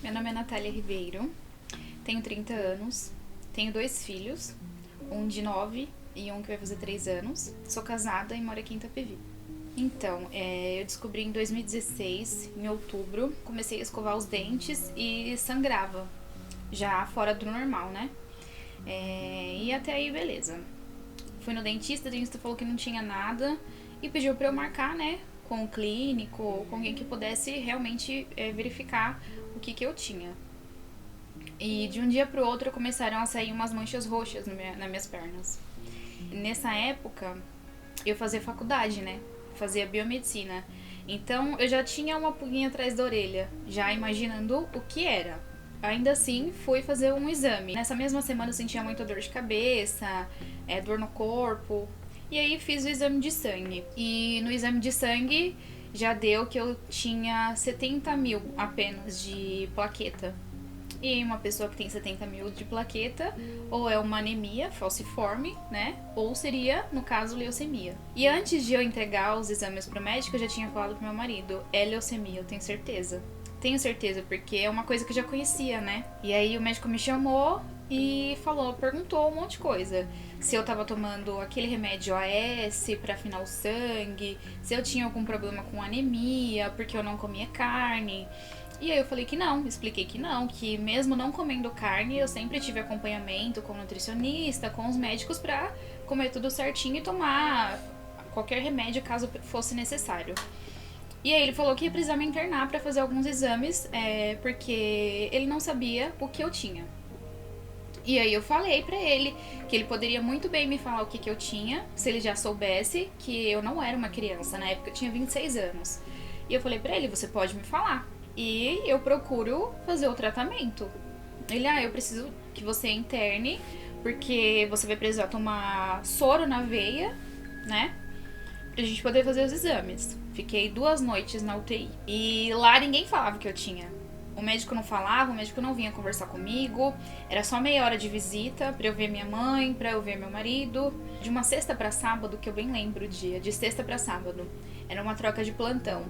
Meu nome é Natália Ribeiro, tenho 30 anos, tenho 2 filhos, um de 9 e um que vai fazer 3 anos. Sou casada e moro aqui em Itapevi. Então, eu descobri em 2016, em outubro, comecei a escovar os dentes e sangrava, já fora do normal, né? E até aí, beleza. Fui no dentista, o dentista falou que não tinha nada e pediu pra eu marcar, né, com o clínico, com alguém que pudesse realmente verificar o que eu tinha. E de um dia pro outro começaram a sair umas manchas roxas nas minhas pernas. E nessa época, eu fazia faculdade, né? Fazia biomedicina. Então eu já tinha uma pulguinha atrás da orelha, já imaginando o que era. Ainda assim, fui fazer um exame. Nessa mesma semana eu sentia muita dor de cabeça, dor no corpo. E aí fiz o exame de sangue. E no exame de sangue já deu que eu tinha 70 mil apenas de plaqueta. E uma pessoa que tem 70 mil de plaqueta, ou é uma anemia falciforme, né? Ou seria, no caso, leucemia. E antes de eu entregar os exames pro médico, eu já tinha falado pro meu marido: é leucemia, eu tenho certeza. Tenho certeza, porque é uma coisa que eu já conhecia, né? E aí o médico me chamou e perguntou um monte de coisa. Se eu tava tomando aquele remédio AS pra afinar o sangue, se eu tinha algum problema com anemia, porque eu não comia carne. E aí eu falei que não, expliquei que não, que mesmo não comendo carne, eu sempre tive acompanhamento com o nutricionista, com os médicos pra comer tudo certinho e tomar qualquer remédio caso fosse necessário. E aí ele falou que ia precisar me internar pra fazer alguns exames, porque ele não sabia o que eu tinha. E aí eu falei pra ele que ele poderia muito bem me falar o que eu tinha, se ele já soubesse que eu não era uma criança, na época eu tinha 26 anos. E eu falei pra ele: você pode me falar, e eu procuro fazer o tratamento. Ele: eu preciso que você interne, porque você vai precisar tomar soro na veia, né? Pra gente poder fazer os exames. Fiquei 2 noites na UTI. E lá ninguém falava que eu tinha. O médico não falava, o médico não vinha conversar comigo. Era só meia hora de visita pra eu ver minha mãe, pra eu ver meu marido. De uma sexta pra sábado, que eu bem lembro o dia, de sexta pra sábado. Era uma troca de plantão.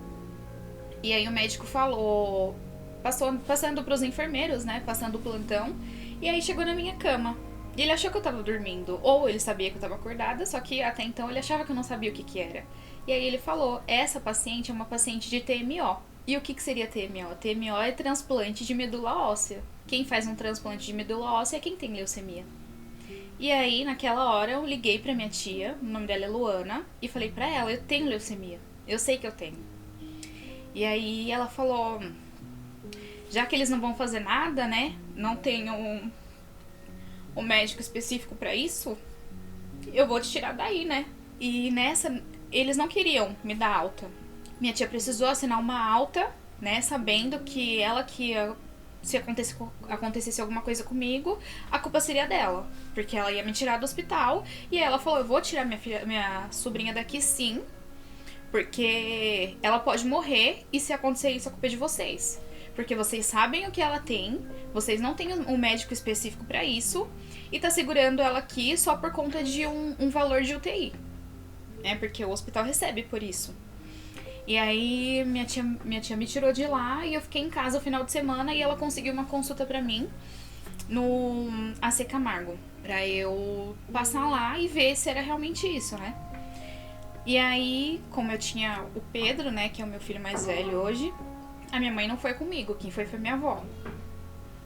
E aí o médico falou, passando pros enfermeiros, né, passando o plantão, e aí chegou na minha cama. E ele achou que eu tava dormindo, ou ele sabia que eu tava acordada, só que até então ele achava que eu não sabia o que era. E aí ele falou: essa paciente é uma paciente de TMO. E o que seria TMO? TMO é transplante de medula óssea. Quem faz um transplante de medula óssea é quem tem leucemia. E aí, naquela hora, eu liguei pra minha tia, o nome dela é Luana, e falei pra ela: eu tenho leucemia, eu sei que eu tenho. E aí ela falou: já que eles não vão fazer nada, né? Não tem um médico específico pra isso, eu vou te tirar daí, né? E nessa, eles não queriam me dar alta. Minha tia precisou assinar uma alta, né? Sabendo que ela que ia, se acontecesse alguma coisa comigo, a culpa seria dela. Porque ela ia me tirar do hospital. E ela falou: eu vou tirar minha sobrinha daqui sim, porque ela pode morrer e se acontecer isso, a culpa é de vocês. Porque vocês sabem o que ela tem, vocês não têm um médico específico pra isso, e tá segurando ela aqui só por conta de um valor de UTI. Porque o hospital recebe por isso. E aí minha tia me tirou de lá e eu fiquei em casa o final de semana, e ela conseguiu uma consulta pra mim no AC Camargo, pra eu passar lá e ver se era realmente isso, né? E aí, como eu tinha o Pedro, né, que é o meu filho mais velho hoje, a minha mãe não foi comigo, quem foi minha avó.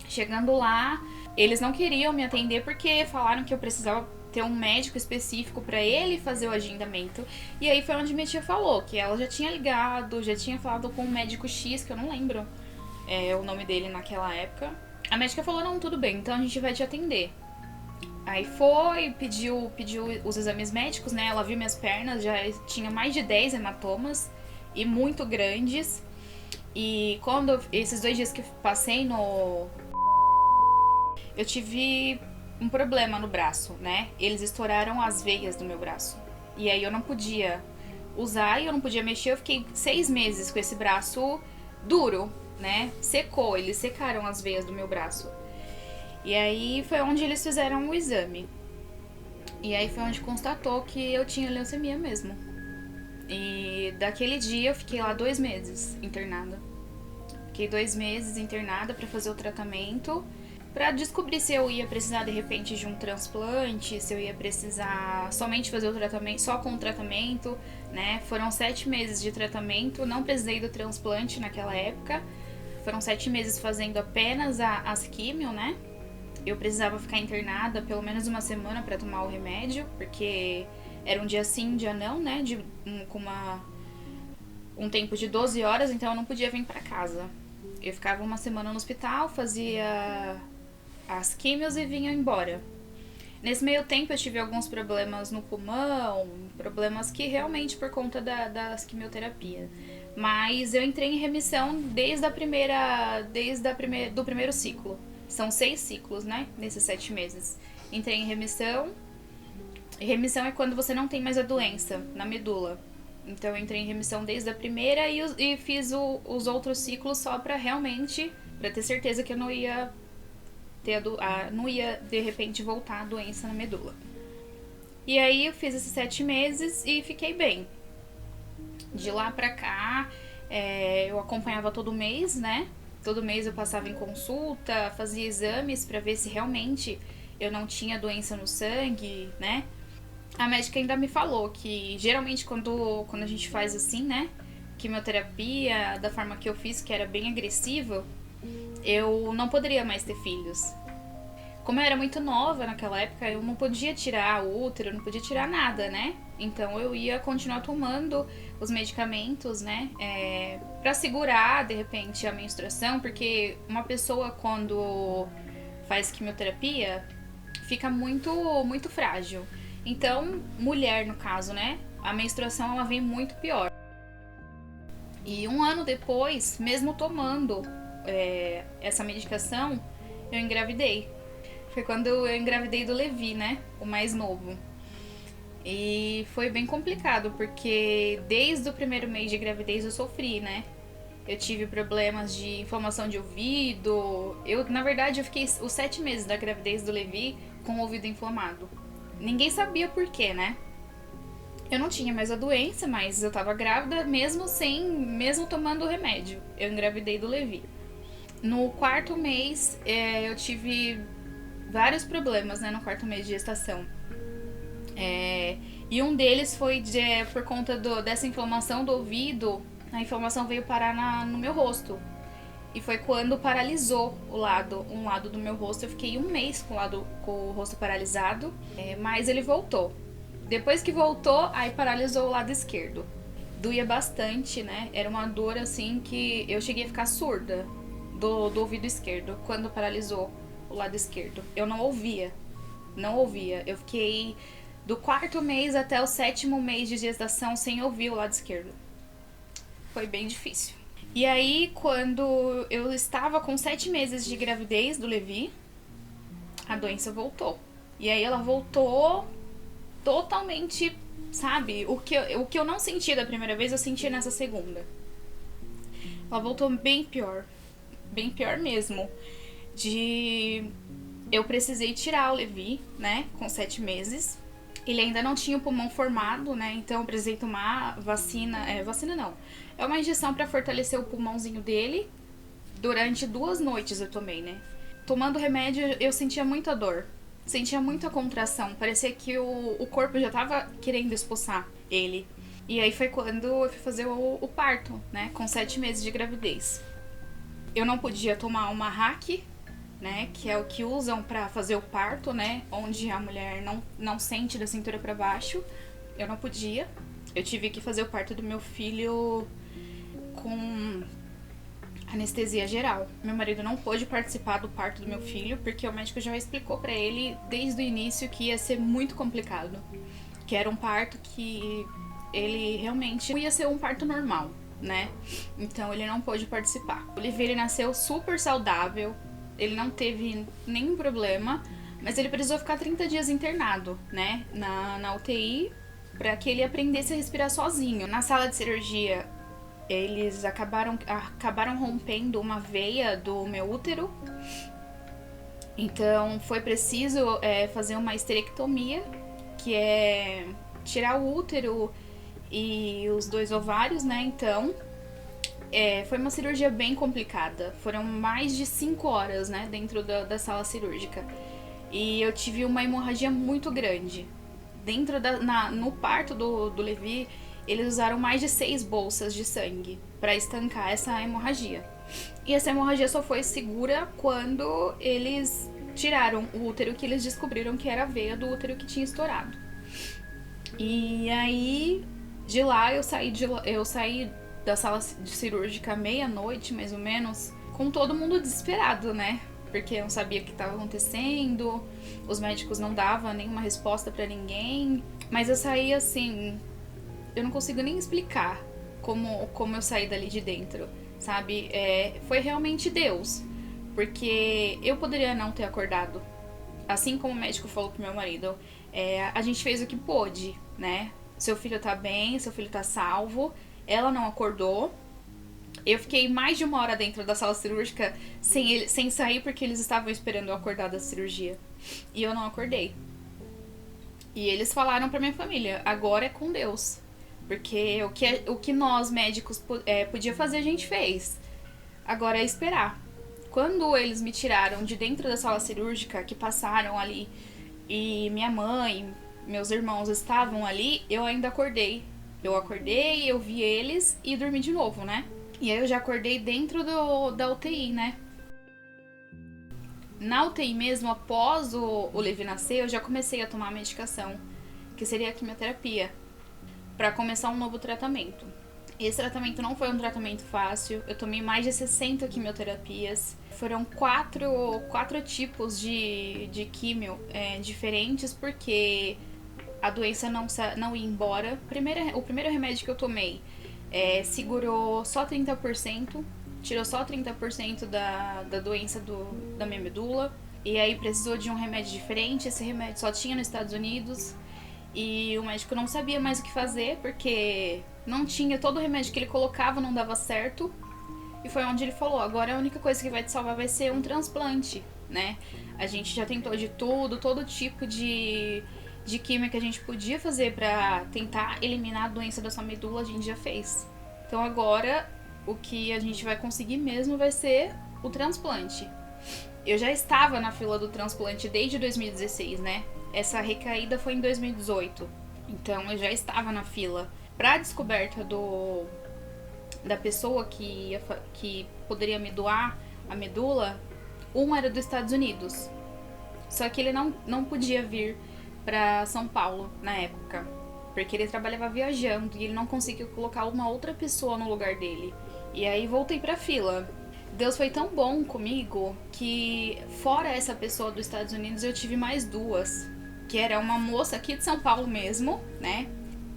Chegando lá, eles não queriam me atender porque falaram que eu precisava ter um médico específico pra ele fazer o agendamento. E aí foi onde minha tia falou que ela já tinha ligado, já tinha falado com um médico X, que eu não lembro o nome dele naquela época. A médica falou: não, tudo bem, então a gente vai te atender. Aí foi, pediu os exames médicos, né? Ela viu minhas pernas, já tinha mais de 10 hematomas e muito grandes. E quando esses 2 dias que passei eu tive um problema no braço, né? Eles estouraram as veias do meu braço. E aí eu não podia usar e eu não podia mexer. Eu fiquei 6 meses com esse braço duro, né? Secou, eles secaram as veias do meu braço. E aí foi onde eles fizeram o exame. E aí foi onde constatou que eu tinha leucemia mesmo. E daquele dia eu fiquei lá 2 meses internada. Fiquei 2 meses internada para fazer o tratamento, para descobrir se eu ia precisar de repente de um transplante, se eu ia precisar somente fazer o tratamento, só com o tratamento, né? Foram 7 meses de tratamento, não precisei do transplante naquela época. Foram 7 meses fazendo apenas as químio, né? Eu precisava ficar internada pelo menos uma semana para tomar o remédio, porque era um dia sim, um dia não, né? Com um tempo de 12 horas, então eu não podia vir para casa. Eu ficava uma semana no hospital, fazia as químios e vinha embora. Nesse meio tempo eu tive alguns problemas no pulmão, problemas que realmente por conta das quimioterapias. Mas eu entrei em remissão do primeiro ciclo. São 6 ciclos, né? Nesses 7 meses. Entrei em remissão. E remissão é quando você não tem mais a doença na medula. Então eu entrei em remissão desde a primeira e fiz os outros ciclos só pra realmente, pra ter certeza que eu não ia não ia de repente voltar a doença na medula. E aí eu fiz esses 7 meses e fiquei bem. De lá pra cá, eu acompanhava todo mês, né? Todo mês eu passava em consulta, fazia exames pra ver se realmente eu não tinha doença no sangue, né? A médica ainda me falou que geralmente quando a gente faz assim, né? Quimioterapia, da forma que eu fiz, que era bem agressiva, eu não poderia mais ter filhos. Como eu era muito nova naquela época, eu não podia tirar o útero, não podia tirar nada, né? Então eu ia continuar tomando os medicamentos, né? Pra segurar, de repente, a menstruação, porque uma pessoa quando faz quimioterapia fica muito, muito frágil. Então, mulher no caso, né? A menstruação ela vem muito pior. E 1 ano depois, mesmo tomando essa medicação, eu engravidei. Foi quando eu engravidei do Levi, né? O mais novo. E foi bem complicado, porque desde o primeiro mês de gravidez eu sofri, né? Eu tive problemas de inflamação de ouvido. Na verdade, eu fiquei os 7 meses da gravidez do Levi com o ouvido inflamado. Ninguém sabia por quê, né? Eu não tinha mais a doença, mas eu tava grávida mesmo tomando o remédio. Eu engravidei do Levi. No 4º mês, eu tive vários problemas, né, no 4º mês de gestação. E um deles foi por conta dessa inflamação do ouvido. A inflamação veio parar no meu rosto. E foi quando paralisou um lado do meu rosto. Eu fiquei 1 mês com o rosto paralisado, mas ele voltou. Depois que voltou, aí paralisou o lado esquerdo. Doía bastante, né? Era uma dor assim que eu cheguei a ficar surda do ouvido esquerdo quando paralisou o lado esquerdo. Eu não ouvia. Eu fiquei do 4º mês até o 7º mês de gestação sem ouvir o lado esquerdo. Foi bem difícil. E aí, quando eu estava com 7 meses de gravidez do Levi, a doença voltou. E aí ela voltou totalmente, sabe? O que eu não senti da primeira vez, eu senti nessa segunda. Ela voltou bem pior mesmo. Eu precisei tirar o Levi, né, com 7 meses. Ele ainda não tinha o pulmão formado, né, então eu precisei tomar vacina não. É uma injeção pra fortalecer o pulmãozinho dele. Durante 2 noites eu tomei, né. Tomando remédio, eu sentia muita dor. Sentia muita contração. Parecia que o corpo já tava querendo expulsar ele. E aí foi quando eu fui fazer o parto, né, com 7 meses de gravidez. Eu não podia tomar uma hack, né, que é o que usam pra fazer o parto, né, onde a mulher não sente da cintura pra baixo. Eu não podia. Eu tive que fazer o parto do meu filho com anestesia geral. Meu marido não pôde participar do parto do meu filho, porque o médico já explicou pra ele desde o início que ia ser muito complicado. Que era um parto que ele realmente não ia ser um parto normal, né? Então ele não pôde participar. O Oliveira nasceu super saudável, ele não teve nenhum problema, mas ele precisou ficar 30 dias internado, né? Na UTI, pra que ele aprendesse a respirar sozinho. Na sala de cirurgia, eles acabaram rompendo uma veia do meu útero. Então foi preciso fazer uma esterectomia, que é tirar o útero e os 2 ovários, né? Então Foi uma cirurgia bem complicada. Foram mais de 5 horas, né, dentro da sala cirúrgica. E eu tive uma hemorragia muito grande. No parto do Levi, eles usaram mais de 6 bolsas de sangue para estancar essa hemorragia. E essa hemorragia só foi segura quando eles tiraram o útero, que eles descobriram que era a veia do útero que tinha estourado. E aí, de lá, eu saí da sala cirúrgica meia-noite, mais ou menos, com todo mundo desesperado, né? Porque não sabia o que estava acontecendo, os médicos não davam nenhuma resposta para ninguém. Mas eu saí assim, eu não consigo nem explicar como eu saí dali de dentro, sabe? Foi realmente Deus, porque eu poderia não ter acordado. Assim como o médico falou pro meu marido, a gente fez o que pôde, né? Seu filho tá bem, seu filho tá salvo. Ela não acordou. Eu fiquei mais de 1 hora dentro da sala cirúrgica sem sair porque eles estavam esperando eu acordar da cirurgia. E eu não acordei. E eles falaram pra minha família, agora é com Deus. Porque o que nós médicos podia fazer, a gente fez. Agora é esperar. Quando eles me tiraram de dentro da sala cirúrgica, que passaram ali, e minha mãe, meus irmãos estavam ali, eu ainda acordei. Eu acordei, eu vi eles e dormi de novo, né? E aí eu já acordei dentro da UTI, né? Na UTI mesmo, após o Levi nascer, eu já comecei a tomar a medicação, que seria a quimioterapia, para começar um novo tratamento. Esse tratamento não foi um tratamento fácil, eu tomei mais de 60 quimioterapias. Foram quatro tipos de químio diferentes, porque a doença não ia embora. O primeiro remédio que eu tomei segurou só 30%, tirou só 30% da doença da minha medula. E aí precisou de um remédio diferente, esse remédio só tinha nos Estados Unidos. E o médico não sabia mais o que fazer, porque não tinha, todo o remédio que ele colocava não dava certo. E foi onde ele falou, agora a única coisa que vai te salvar vai ser um transplante, né? A gente já tentou de tudo, todo tipo de química que a gente podia fazer pra tentar eliminar a doença da sua medula, a gente já fez. Então agora o que a gente vai conseguir mesmo vai ser o transplante. Eu já estava na fila do transplante desde 2016, né? Essa recaída foi em 2018. Então eu já estava na fila. Pra descoberta da pessoa que poderia me doar a medula, era dos Estados Unidos. Só que ele não podia vir pra São Paulo na época, porque ele trabalhava viajando e ele não conseguiu colocar uma outra pessoa no lugar dele. E aí voltei pra fila. Deus foi tão bom comigo que, fora essa pessoa dos Estados Unidos, eu tive mais 2, que era uma moça aqui de São Paulo mesmo, né?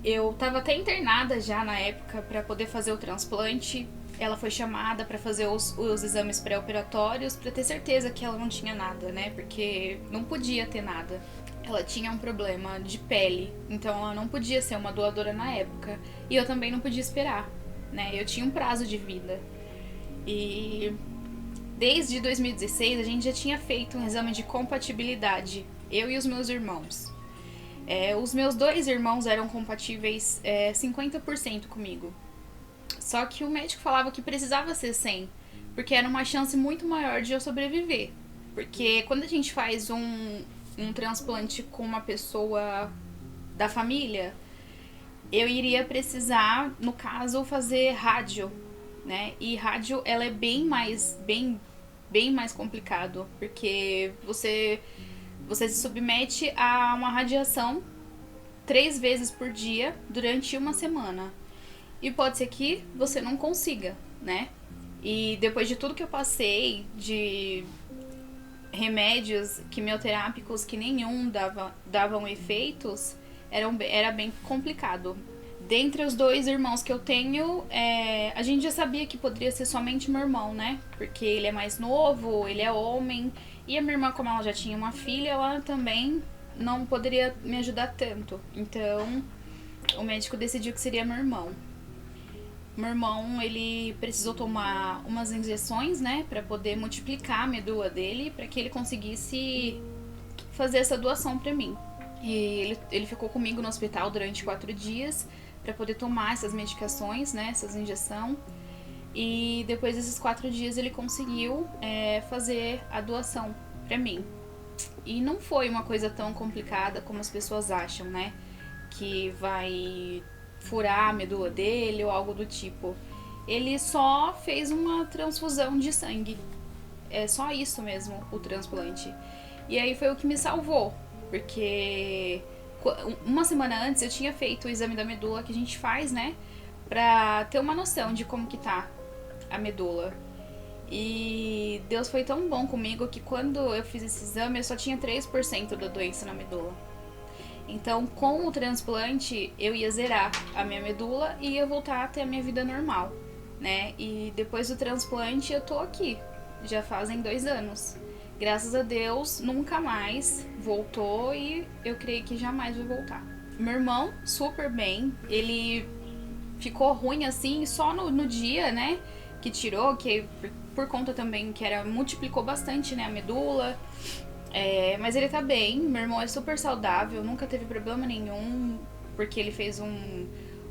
Eu tava até internada já na época pra poder fazer o transplante. Ela foi chamada pra fazer os exames pré-operatórios pra ter certeza que ela não tinha nada, né? Porque não podia ter nada. Ela tinha um problema de pele, então ela não podia ser uma doadora na época. E eu também não podia esperar, né? Eu tinha um prazo de vida. E desde 2016 a gente já tinha feito um exame de compatibilidade, eu e os meus irmãos. Os meus 2 irmãos eram compatíveis 50% comigo. Só que o médico falava que precisava ser 100%, porque era uma chance muito maior de eu sobreviver. Porque quando a gente faz um transplante com uma pessoa da família, eu iria precisar, no caso, fazer rádio, né? E rádio, ela é bem mais complicado, porque você se submete a uma radiação 3 vezes por dia durante 1 semana. E pode ser que você não consiga, né? E depois de tudo que eu passei, de remédios quimioterápicos que nenhum davam efeitos, era bem complicado. Dentre os 2 irmãos que eu tenho, a gente já sabia que poderia ser somente meu irmão, né? Porque ele é mais novo, ele é homem. E a minha irmã, como ela já tinha uma filha, ela também não poderia me ajudar tanto. Então, o médico decidiu que seria meu irmão. Meu irmão, ele precisou tomar umas injeções, né? Pra poder multiplicar a medula dele, pra que ele conseguisse fazer essa doação pra mim. E ele ficou comigo no hospital durante 4 dias pra poder tomar essas medicações, né? Essas injeções. E depois desses 4 dias ele conseguiu fazer a doação pra mim. E não foi uma coisa tão complicada como as pessoas acham, né? Que vai furar a medula dele ou algo do tipo. Ele só fez uma transfusão de sangue. É só isso mesmo, o transplante. E aí foi o que me salvou, porque uma semana antes eu tinha feito o exame da medula que a gente faz, né? Pra ter uma noção de como que tá a medula. E Deus foi tão bom comigo que quando eu fiz esse exame eu só tinha 3% da doença na medula. Então, com o transplante, eu ia zerar a minha medula e ia voltar a ter a minha vida normal, né? E depois do transplante, eu tô aqui. Já fazem 2 anos. Graças a Deus, nunca mais voltou e eu creio que jamais vai voltar. Meu irmão, super bem. Ele ficou ruim assim só no dia, né? Que tirou, que por conta também que multiplicou bastante, né? A medula. Mas ele tá bem, meu irmão é super saudável, nunca teve problema nenhum, porque ele fez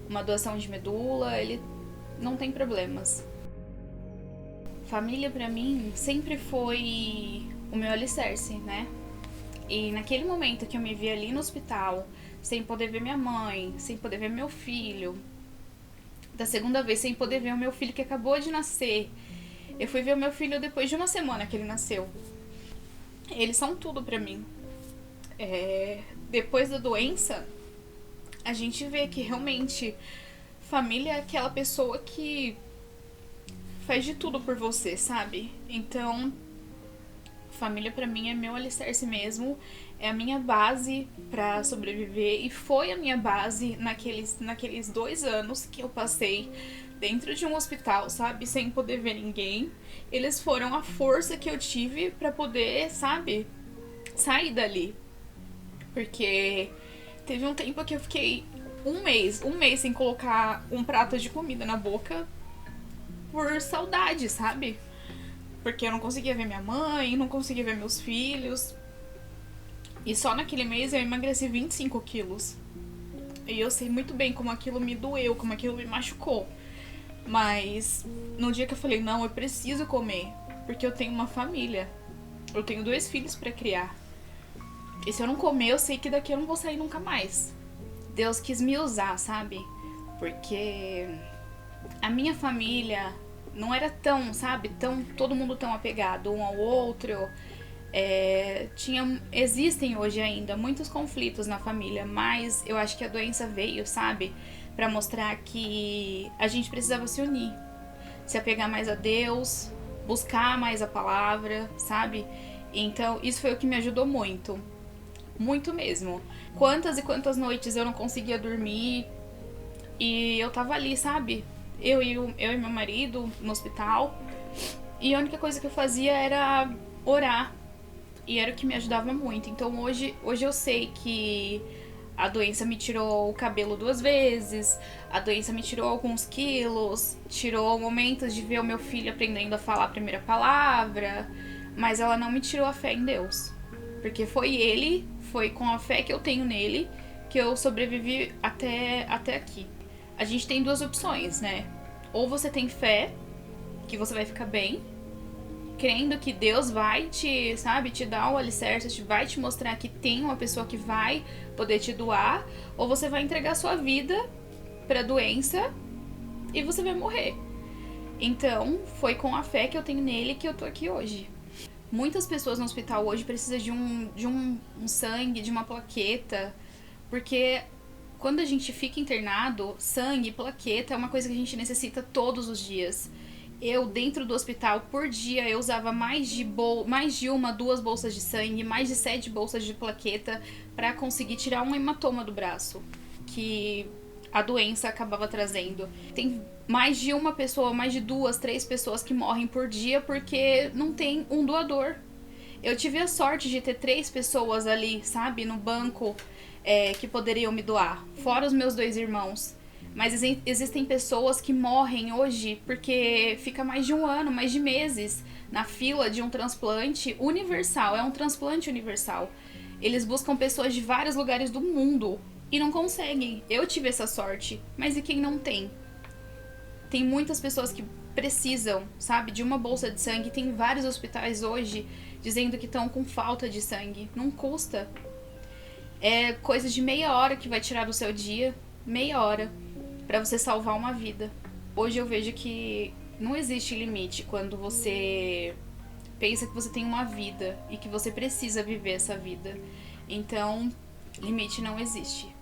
uma doação de medula, ele não tem problemas. Família pra mim sempre foi o meu alicerce, né? E naquele momento que eu me vi ali no hospital, sem poder ver minha mãe, sem poder ver meu filho, da segunda vez sem poder ver o meu filho que acabou de nascer, eu fui ver o meu filho depois de uma semana que ele nasceu. Eles são tudo pra mim. Depois da doença, a gente vê que realmente família é aquela pessoa que faz de tudo por você, sabe? Então, família pra mim é meu alicerce mesmo, é a minha base pra sobreviver e foi a minha base naqueles 2 anos que eu passei dentro de um hospital, sabe? Sem poder ver ninguém. Eles foram a força que eu tive pra poder, sabe? Sair dali. Porque teve um tempo que eu fiquei um mês sem colocar um prato de comida na boca por saudade, sabe? Porque eu não conseguia ver minha mãe, não conseguia ver meus filhos. E só naquele mês eu emagreci 25 quilos. E eu sei muito bem como aquilo me doeu, como aquilo me machucou. Mas no dia que eu falei, não, eu preciso comer, porque eu tenho uma família. Eu tenho 2 filhos pra criar. E se eu não comer, eu sei que daqui eu não vou sair nunca mais. Deus quis me usar, sabe? Porque a minha família não era tão, sabe? Todo mundo tão apegado um ao outro. Existem hoje ainda muitos conflitos na família, mas eu acho que a doença veio, sabe? Pra mostrar que a gente precisava se unir, se apegar mais a Deus, buscar mais a palavra, sabe? Então, isso foi o que me ajudou muito. Muito mesmo. Quantas e quantas noites eu não conseguia dormir e eu tava ali, sabe? Eu e meu marido no hospital. E a única coisa que eu fazia era orar. E era o que me ajudava muito. Então hoje eu sei que a doença me tirou o cabelo 2 vezes, a doença me tirou alguns quilos, tirou momentos de ver o meu filho aprendendo a falar a primeira palavra, mas ela não me tirou a fé em Deus. Porque foi com a fé que eu tenho nele, que eu sobrevivi até aqui. A gente tem 2 opções, né? Ou você tem fé, que você vai ficar bem, crendo que Deus vai te, sabe, te dar o alicerce, vai te mostrar que tem uma pessoa que vai poder te doar, ou você vai entregar sua vida pra doença e você vai morrer. Então, foi com a fé que eu tenho nele que eu tô aqui hoje. Muitas pessoas no hospital hoje precisam de um sangue, de uma plaqueta, porque quando a gente fica internado, sangue, plaqueta é uma coisa que a gente necessita todos os dias. Eu, dentro do hospital, por dia, eu usava mais de 1, 2 bolsas de sangue, mais de 7 bolsas de plaqueta pra conseguir tirar um hematoma do braço, que a doença acabava trazendo. Tem mais de uma pessoa, mais de 2, 3 pessoas que morrem por dia porque não tem um doador. Eu tive a sorte de ter 3 pessoas ali, sabe, no banco, que poderiam me doar, fora os meus 2 irmãos. Mas existem pessoas que morrem hoje porque fica mais de 1 ano, mais de meses na fila de um transplante universal. É um transplante universal. Eles buscam pessoas de vários lugares do mundo e não conseguem. Eu tive essa sorte, mas e quem não tem? Tem muitas pessoas que precisam, sabe, de uma bolsa de sangue. Tem vários hospitais hoje dizendo que estão com falta de sangue. Não custa. É coisa de meia hora que vai tirar do seu dia, meia hora, pra você salvar uma vida. Hoje eu vejo que não existe limite quando você pensa que você tem uma vida e que você precisa viver essa vida. Então, limite não existe.